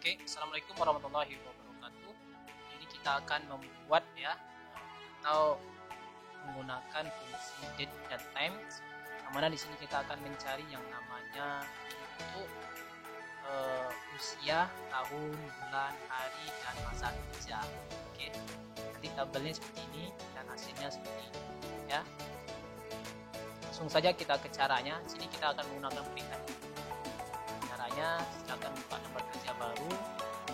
Oke, assalamualaikum warahmatullahi wabarakatuh. Ini kita akan membuat atau menggunakan fungsi date dan time. Yang mana di sini kita akan mencari yang namanya untuk usia, tahun, bulan, hari, dan masa kerja. Oke, nanti tabelnya seperti ini dan hasilnya seperti ini ya. Langsung saja kita ke caranya. Sini kita akan menggunakan perintah. Caranya, silakan buka lembar kerja baru,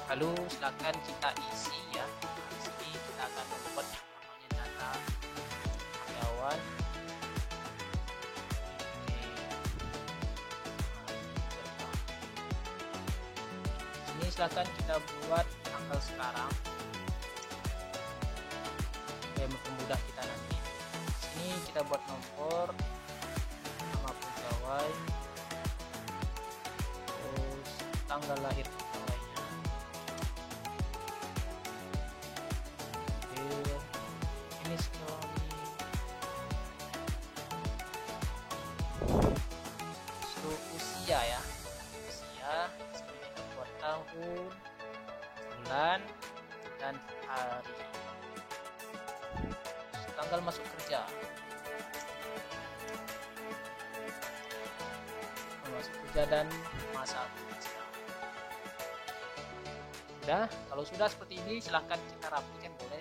lalu silakan kita isi ya. Di sini kita akan membuat yang namanya data karyawan. Sini silakan kita buat tanggal sekarang supaya mempermudah kita nanti. Sini kita buat nomor, nama pegawai, tanggal lahir pegawainya, ini sekali usia ya, seperti kita buat tahun, bulan, dan hari. Tanggal masuk kerja, dan masa kerja. Kalau sudah seperti ini silahkan kita rapikan, boleh,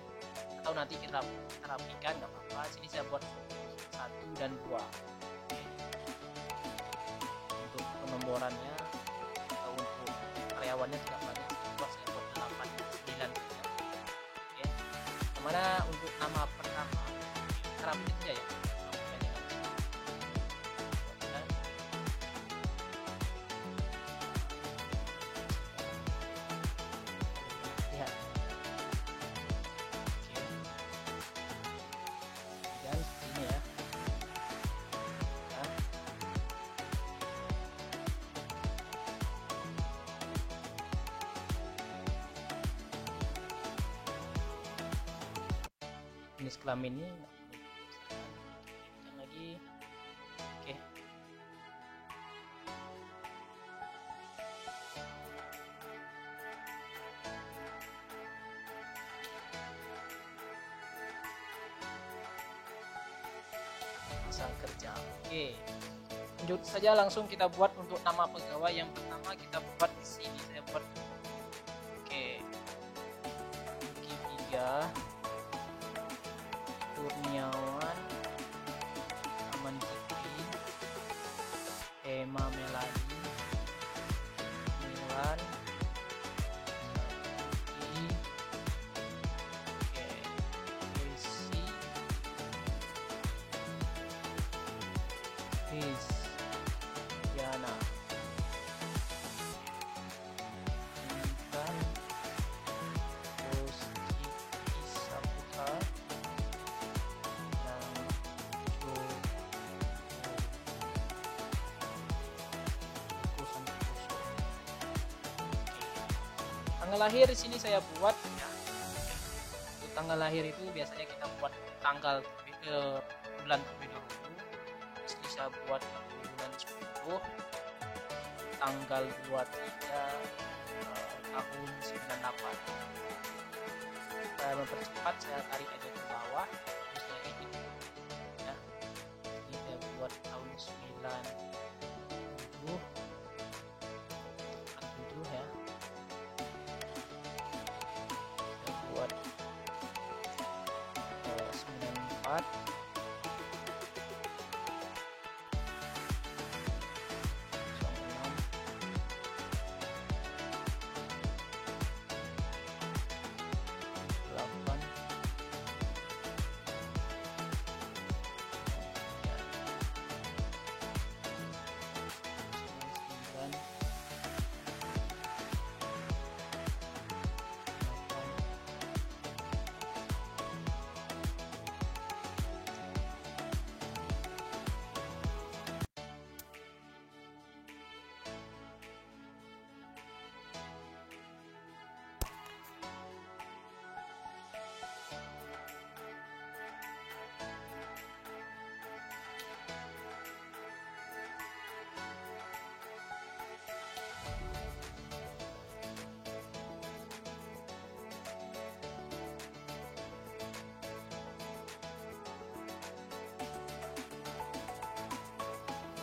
atau nanti kita rapikan, nggak apa-apa. Sini saya buat 1 dan 2 untuk penomborannya, atau untuk karyawannya tidak banyak, saya buat 8 9 oke. Kemana untuk nama pertama kita rapikan saja ya. Jenis kelaminnya lagi, oke. Masa kerja, oke. Lanjut saja, langsung kita buat untuk nama pegawai. Yang pertama kita buat di sini, saya buat oke, Yuki 3 Kurniawan, Aman Fikri, Emma Melani, Milan, Isi, Riz, Diana, Intan, Rizky Saputra, tanggal lahir di sini saya buat ya. Untuk tanggal lahir itu biasanya kita buat tanggal bulan terlebih dahulu. Di sini saya buat bulan 10, tanggal 23 tahun 98. Saya mempercepat, saya tarik aja ke bawah, terus saya edit ya. Ini saya buat tahun 97 ya. Buat 94,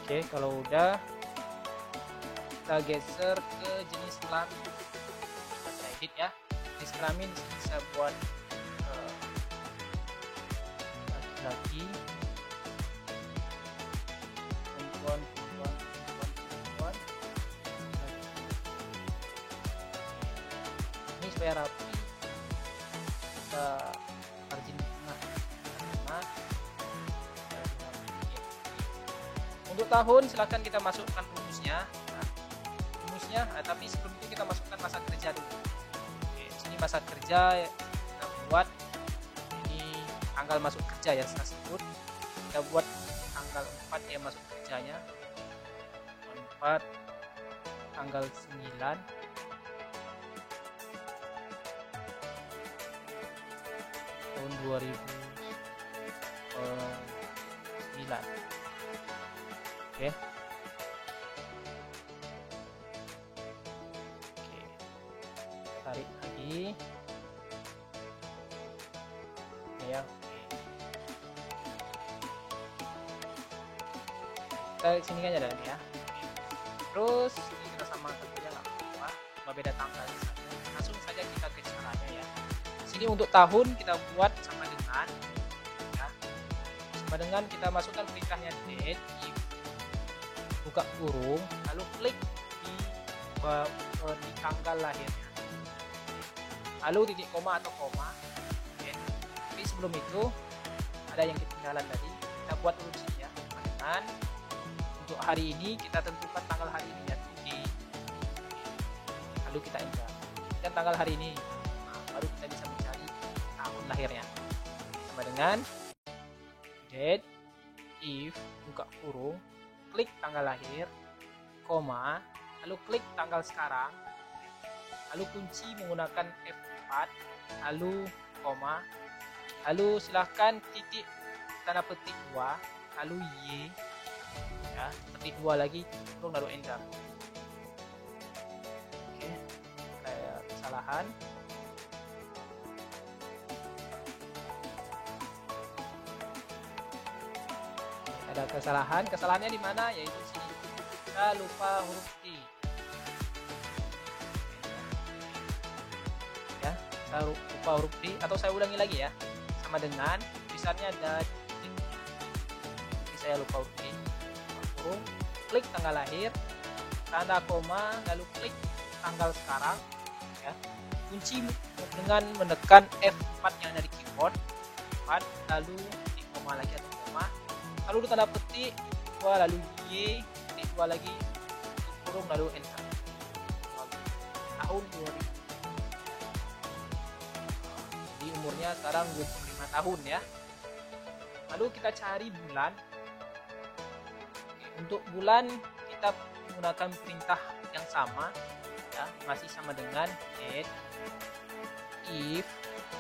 Oke, kalau udah kita geser ke jenis kelamin. Kita edit ya. Jenis kelamin bisa buat laki-laki, perempuan. Ini supaya rapi, kita margin tengah. Untuk tahun silahkan kita masukkan rumusnya. Tapi sebelum itu kita masukkan masa kerja dulu. Oke, sini masa kerja kita buat ini tanggal masuk kerja ya, saya sebut. Kita buat tanggal 4 ya masuk kerjanya. 4 tanggal 9 tahun 2009. Oke. Tarik lagi ya. Kita sini aja dan ya. Terus ini kita samakan saja, nggak apa-apa, cuma beda tanggal saja. Langsung saja kita ke caranya ya. Sini untuk tahun kita buat sama dengan ya, sama dengan kita masukkan perintahnya date if, buka kurung, lalu klik di tanggal lahirnya, lalu titik koma atau koma. Oke. Tapi sebelum itu ada yang ketinggalan tadi, kita buat dulu sini ya. Dengan untuk hari ini kita tentukan tanggal hari ini ya, lalu kita enter dan tanggal hari ini, baru kita bisa mencari tahun lahirnya. Sama dengan date if, buka kurung, klik tanggal lahir, koma, lalu klik tanggal sekarang, lalu kunci menggunakan F4, lalu koma, lalu silahkan titik tanda petik 2, lalu Y ya, petik 2 lagi, kurung, lalu enter. Oke, kayak kesalahan. Ada kesalahannya di mana, yaitu sini kita lupa huruf T ya, saya lupa huruf T, atau saya ulangi lagi ya, sama dengan tulisannya ada titik, jadi saya lupa huruf T, kurung, klik tanggal lahir, tanda koma, lalu klik tanggal sekarang ya, kunci dengan menekan F4 yang dari keyboard, 4, lalu titik koma lagi atau koma, lalu tanda petik 2, lalu Y, titik 2 lagi, kurung, lalu enter. Tahun 2000. Jadi umurnya sekarang 25 tahun ya. Lalu kita cari bulan. Untuk bulan kita menggunakan perintah yang sama ya, masih sama dengan date if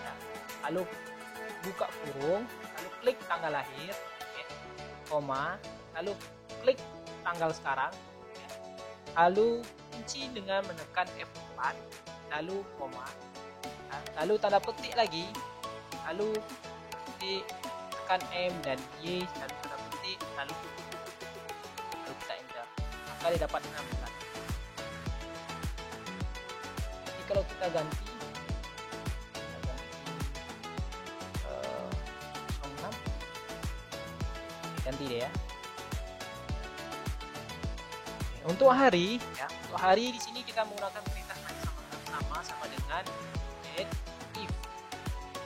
ya, lalu buka kurung, lalu klik tanggal lahir, koma, lalu klik tanggal sekarang ya, lalu kunci dengan menekan F4, lalu koma ya, lalu tanda petik lagi, lalu tekan M dan Y, lalu tanda petik, lalu kita enter, maka dia dapat 6 bulan. Jadi kalau kita ganti 06, ganti deh ya. Untuk hari ya, untuk hari di sini kita menggunakan perintah yang sama dengan date if,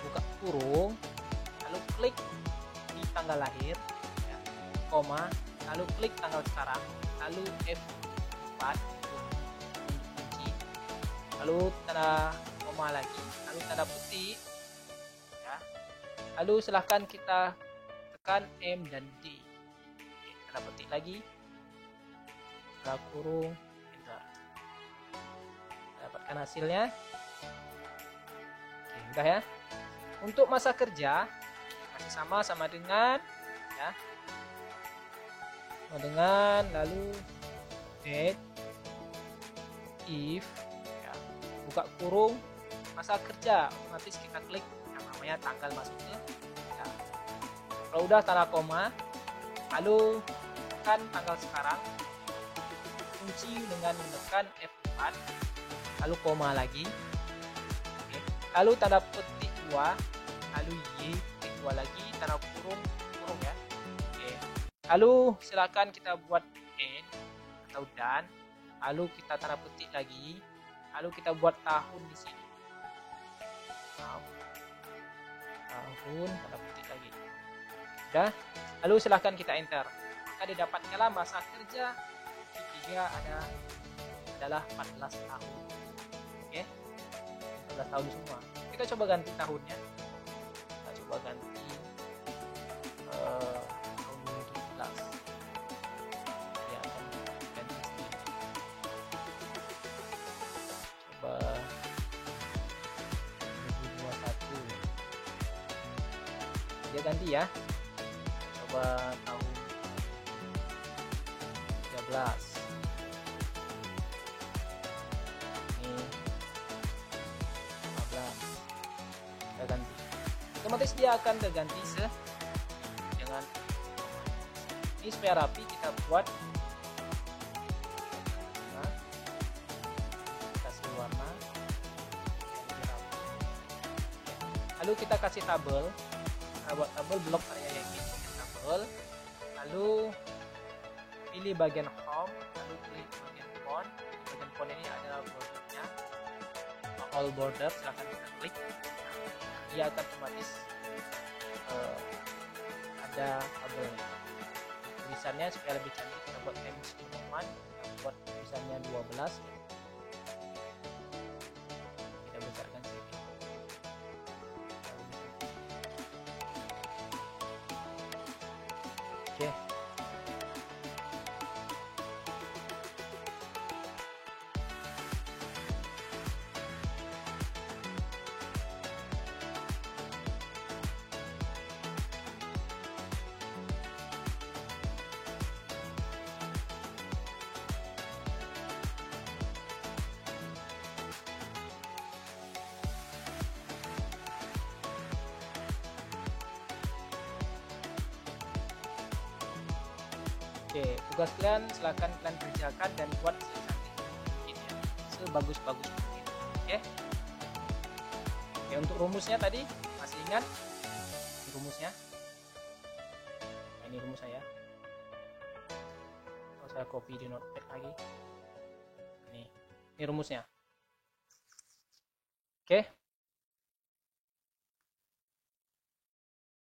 buka kurung, lalu klik di tanggal lahir ya, koma, lalu klik tanggal sekarang, lalu F4 untuk kunci, lalu tanda koma lagi, lalu tanda petik ya, lalu silahkan kita tekan M dan D. Oke, tanda petik lagi, tanda kurung, enter. Dapatkan hasilnya. Oke, udah ya. Untuk masa kerja masih sama dengan ya, sama dengan lalu date if ya, buka kurung, masa kerja, otomatis kita klik yang namanya tanggal masuknya ya. Kalau udah tanda koma, lalu silakan tanggal sekarang, kunci dengan menekan F4, lalu koma lagi. Oke. Lalu tanda petik 2, lalu Y, petik 2 lagi, tanda kurung ya. Oke. Lalu silakan kita buat N atau dan, lalu kita tanda petik lagi, lalu kita buat tahun di sini. Tahun, tanda petik lagi. Udah. Lalu silahkan kita enter. Maka didapatkanlah masa kerja P3 adalah 14 tahun. Oke. 14 tahun semua. Kita coba ganti tahunnya. Kita coba ganti tahun 2017. Ya, akan ganti sendiri. Coba 2021. Dia ganti ya. Coba tahun 13. Ini 15. Kita ganti. Otomatis dia akan terganti dengan ini supaya rapi kita buat. Nah, kasih warna. Lalu kita kasih tabel. Kita buat tabel blok area yang ini. Lalu pilih bagian home, lalu pilih bagian font. Bagian font ini adalah bordernya, all border, silahkan kita klik. Dia akan otomatis ada tabelnya. Tulisannya supaya lebih cantik kita buat times 1, kita buat tulisannya 12 ya. Kita besarkan sedikit. Oke. Oke, tugas kalian silahkan kalian kerjakan dan buat secantik mungkin ya, sebagus-bagus mungkin. Oke. Oke, untuk rumusnya tadi masih ingat rumusnya? Nah, ini rumus saya. Kalau saya copy di notepad lagi. Ini rumusnya. Oke.